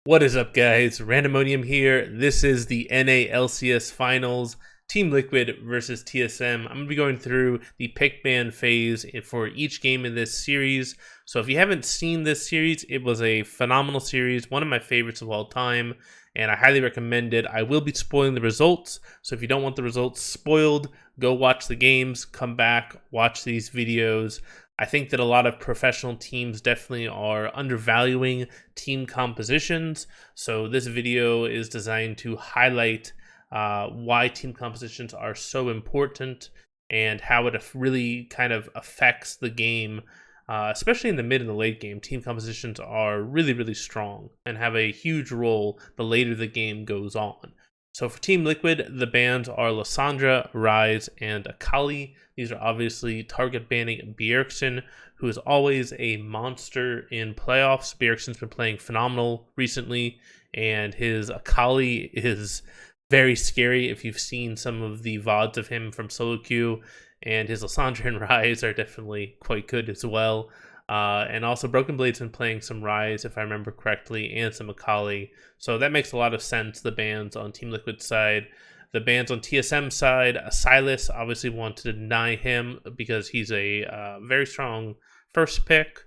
What is up, guys? Randomonium here. This is the NA LCS Finals, Team Liquid versus TSM. I'm going to be going through the pick ban phase for each game in this series. So if you haven't seen this series, it was a phenomenal series, one of my favorites of all time, and I highly recommend it. I will be spoiling the results, so if you don't want the results spoiled, go watch the games, come back, watch these videos. I think that a lot of professional teams definitely are undervaluing team compositions. So this video is designed to highlight why team compositions are so important and how it really kind of affects the game, especially in the mid and the late game. Team compositions are really, really strong and have a huge role the later the game goes on. So for Team Liquid, the bans are Lissandra, Rise, and Akali. These are obviously target banning Bjergsen, who is always a monster in playoffs. Bjergsen's been playing phenomenal recently, and his Akali is very scary if you've seen some of the VODs of him from solo queue, and his Lissandra and Rise are definitely quite good as well. And also Broken Blade's been playing some Rise, if I remember correctly, and some Akali. So that makes a lot of sense, the bans on Team Liquid side. The bans on TSM side, Silas obviously want to deny him because he's a very strong first pick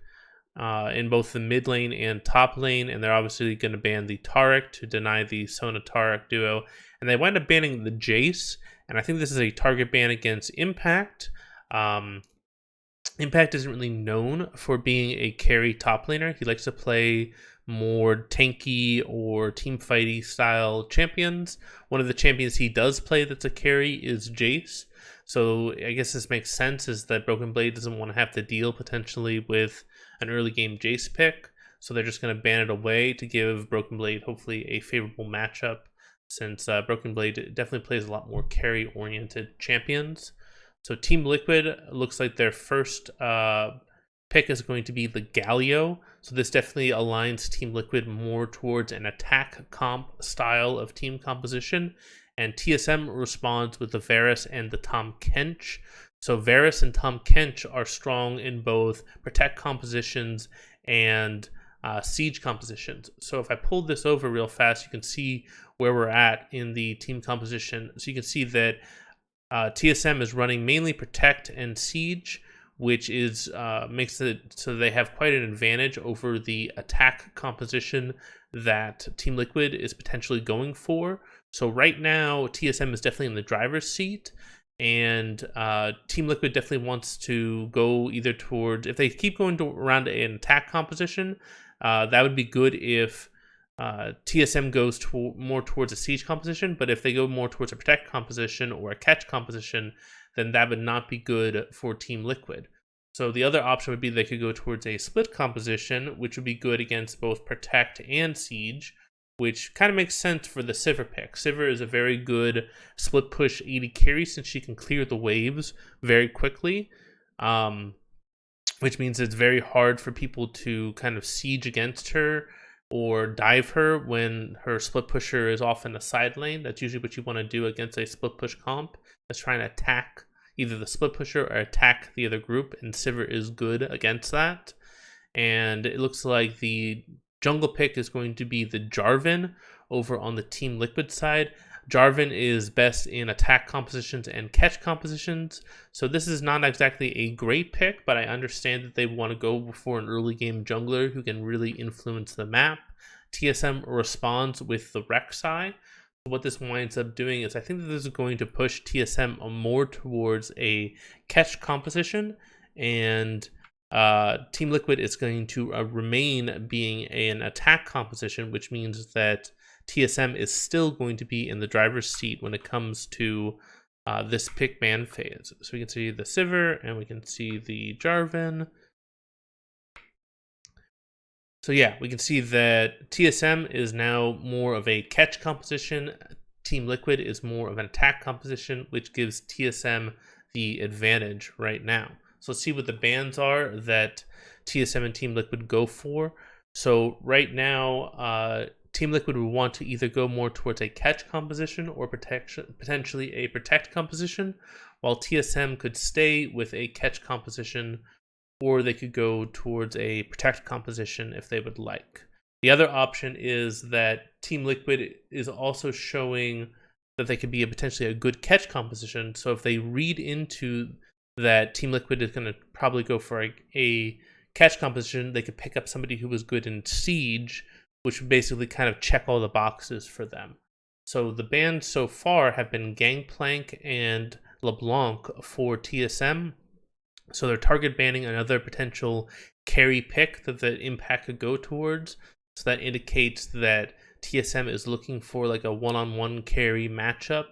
in both the mid lane and top lane. And they're obviously going to ban the Taric to deny the Sona-Taric duo. And they wind up banning the Jace. And I think this is a target ban against Impact. Impact isn't really known for being a carry top laner. He likes to play more tanky or team fighty style champions. One of the champions he does play that's a carry is Jace. So I guess this makes sense, is that Broken Blade doesn't want to have to deal potentially with an early game Jace pick. So they're just going to ban it away to give Broken Blade hopefully a favorable matchup, since Broken Blade definitely plays a lot more carry oriented champions. So Team Liquid looks like their first pick is going to be the Galio. So this definitely aligns Team Liquid more towards an attack comp style of team composition. And TSM responds with the Varus and the Tahm Kench. So Varus and Tahm Kench are strong in both protect compositions and siege compositions. So if I pull this over real fast, you can see where we're at in the team composition. So you can see that TSM is running mainly protect and siege, which is makes it so they have quite an advantage over the attack composition that Team Liquid is potentially going for. So right now, TSM is definitely in the driver's seat, and Team Liquid definitely wants to go either towards, if they keep going around an attack composition, that would be good if TSM goes more towards a siege composition. But if they go more towards a protect composition or a catch composition, then that would not be good for Team Liquid. So the other option would be they could go towards a split composition, which would be good against both protect and siege, which kind of makes sense for the Sivir pick. Sivir is a very good split push AD carry, since she can clear the waves very quickly, which means it's very hard for people to kind of siege against her or dive her when her split pusher is off in the side lane. That's usually what you want to do against a split push comp, is trying to attack either the split pusher or attack the other group, and Sivir is good against that. And it looks like the jungle pick is going to be the Jarvan over on the Team Liquid side. Jarvan is best in attack compositions and catch compositions, so this is not exactly a great pick, but I understand that they want to go for an early game jungler who can really influence the map. TSM responds with the Rek'Sai. What this winds up doing is, I think that this is going to push TSM more towards a catch composition, and Team Liquid is going to remain being an attack composition, which means that TSM is still going to be in the driver's seat when it comes to this pick ban phase. So we can see the Sivir and we can see the Jarvan. So yeah, we can see that TSM is now more of a catch composition. Team Liquid is more of an attack composition, which gives TSM the advantage right now. So let's see what the bans are that TSM and Team Liquid go for. So right now, Team Liquid would want to either go more towards a catch composition or potentially a protect composition, while TSM could stay with a catch composition, or they could go towards a protect composition if they would like. The other option is that Team Liquid is also showing that they could be potentially a good catch composition. So if they read into that Team Liquid is going to probably go for a catch composition, they could pick up somebody who was good in Siege, which would basically kind of check all the boxes for them. So the bans so far have been Gangplank and LeBlanc for TSM. So they're target banning another potential carry pick that the impact could go towards. So that indicates that TSM is looking for like a one-on-one carry matchup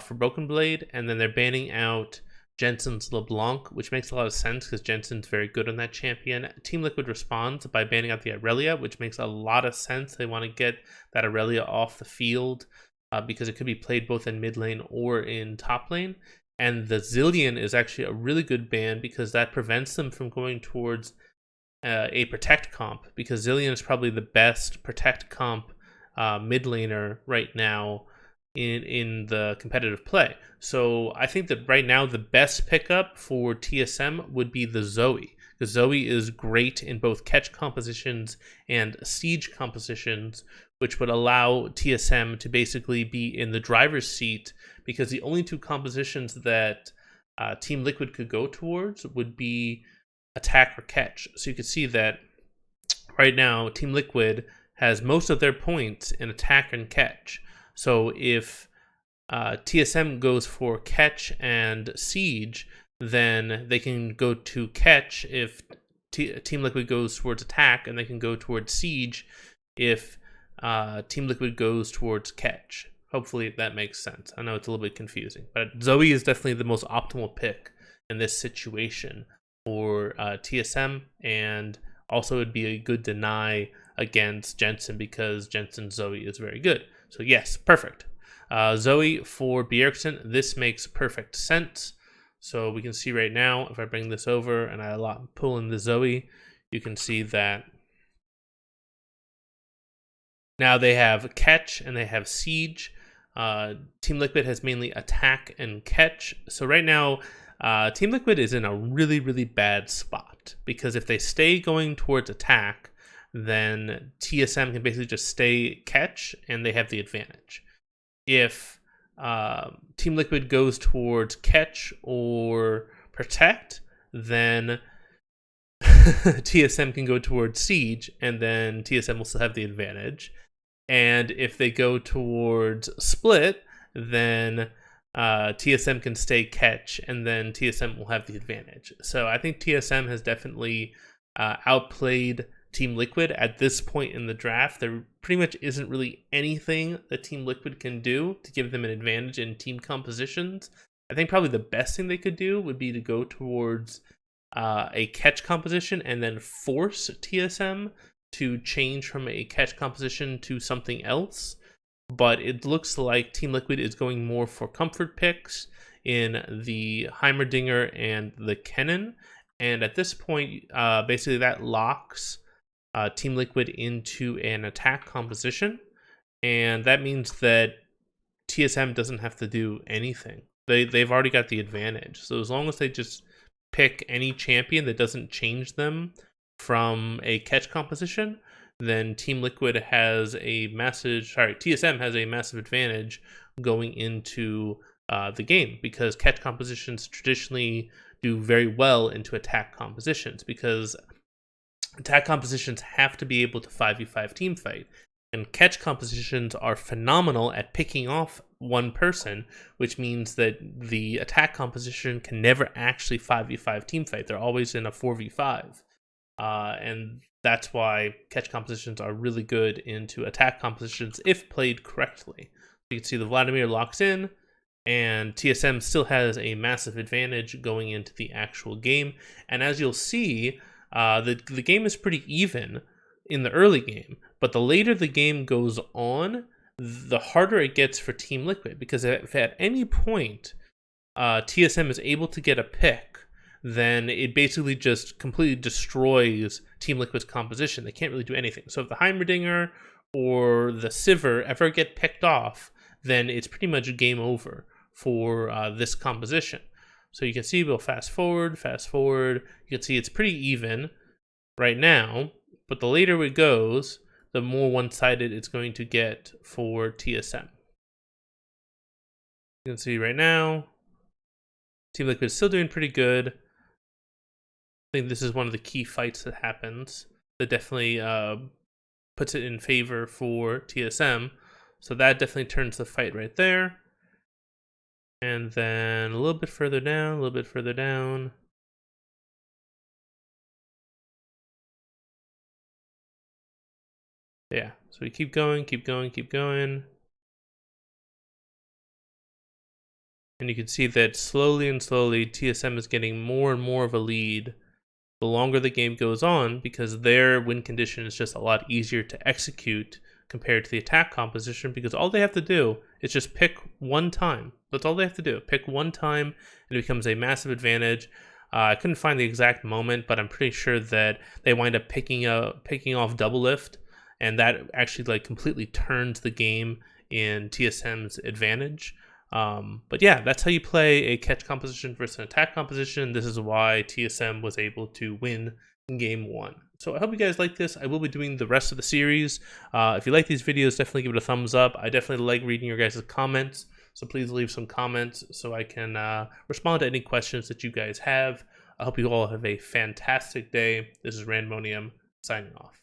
for Broken Blade, and then they're banning out Jensen's LeBlanc, which makes a lot of sense because Jensen's very good on that champion. Team Liquid responds by banning out the Aurelia, which makes a lot of sense. They want to get that Aurelia off the field because it could be played both in mid lane or in top lane. And the Zillion is actually a really good ban because that prevents them from going towards a protect comp, because Zillion is probably the best protect comp mid laner right now in the competitive play. So I think that right now the best pickup for TSM would be the Zoe, because Zoe is great in both catch compositions and siege compositions, which would allow TSM to basically be in the driver's seat, because the only two compositions that Team Liquid could go towards would be attack or catch. So you can see that right now Team Liquid has most of their points in attack and catch. So if TSM goes for catch and siege, then they can go to catch if Team Liquid goes towards attack, and they can go towards siege if Team Liquid goes towards catch. Hopefully that makes sense. I know it's a little bit confusing, but Zoe is definitely the most optimal pick in this situation for TSM, and also it'd be a good deny against Jensen because Jensen's Zoe is very good. So yes, perfect. Zoe for Bjergsen, this makes perfect sense. So we can see right now, if I bring this over and I pull in the Zoe, you can see that now they have catch and they have siege. Team Liquid has mainly attack and catch. So right now, Team Liquid is in a really, really bad spot, because if they stay going towards attack, then TSM can basically just stay catch and they have the advantage. If Team Liquid goes towards catch or protect, then TSM can go towards siege, and then TSM will still have the advantage. And if they go towards split, then TSM can stay catch, and then TSM will have the advantage. So I think TSM has definitely outplayed Team Liquid at this point in the draft. There pretty much isn't really anything that Team Liquid can do to give them an advantage in team compositions. I think probably the best thing they could do would be to go towards a catch composition and then force TSM to change from a catch composition to something else. But it looks like Team Liquid is going more for comfort picks in the Heimerdinger and the Kennen. And at this point, basically that locks Team Liquid into an attack composition. And that means that TSM doesn't have to do anything. They've already got the advantage. So as long as they just pick any champion that doesn't change them from a catch composition, then TSM has a massive advantage going into the game, because catch compositions traditionally do very well into attack compositions, because attack compositions have to be able to 5v5 team fight, and catch compositions are phenomenal at picking off one person, which means that the attack composition can never actually 5v5 team fight. They're always in a 4v5. And that's why catch compositions are really good into attack compositions if played correctly. You can see the Vladimir locks in, and TSM still has a massive advantage going into the actual game. And as you'll see, the game is pretty even in the early game, but the later the game goes on, the harder it gets for Team Liquid, because if at any point TSM is able to get a pick, then it basically just completely destroys Team Liquid's composition. They can't really do anything. So if the Heimerdinger or the Sivir ever get picked off, then it's pretty much game over for this composition. So you can see, we'll fast forward. You can see it's pretty even right now, but the later it goes, the more one-sided it's going to get for TSM. You can see right now, Team Liquid is still doing pretty good. I think this is one of the key fights that happens that definitely puts it in favor for TSM. So that definitely turns the fight right there. And then a little bit further down, a little bit further down. Yeah, so we keep going, keep going, keep going. And you can see that slowly and slowly, TSM is getting more and more of a lead the longer the game goes on, because their win condition is just a lot easier to execute compared to the attack composition, because all they have to do is just pick one time. That's all they have to do. Pick one time, and it becomes a massive advantage. I couldn't find the exact moment, but I'm pretty sure that they wind up picking off double lift, and that actually like completely turns the game in TSM's advantage. But yeah, that's how you play a catch composition versus an attack composition. This is why TSM was able to win in game 1. So I hope you guys like this. I will be doing the rest of the series. If you like these videos, definitely give it a thumbs up. I definitely like reading your guys' comments, so please leave some comments so I can respond to any questions that you guys have. I hope you all have a fantastic day. This is Randmonium signing off.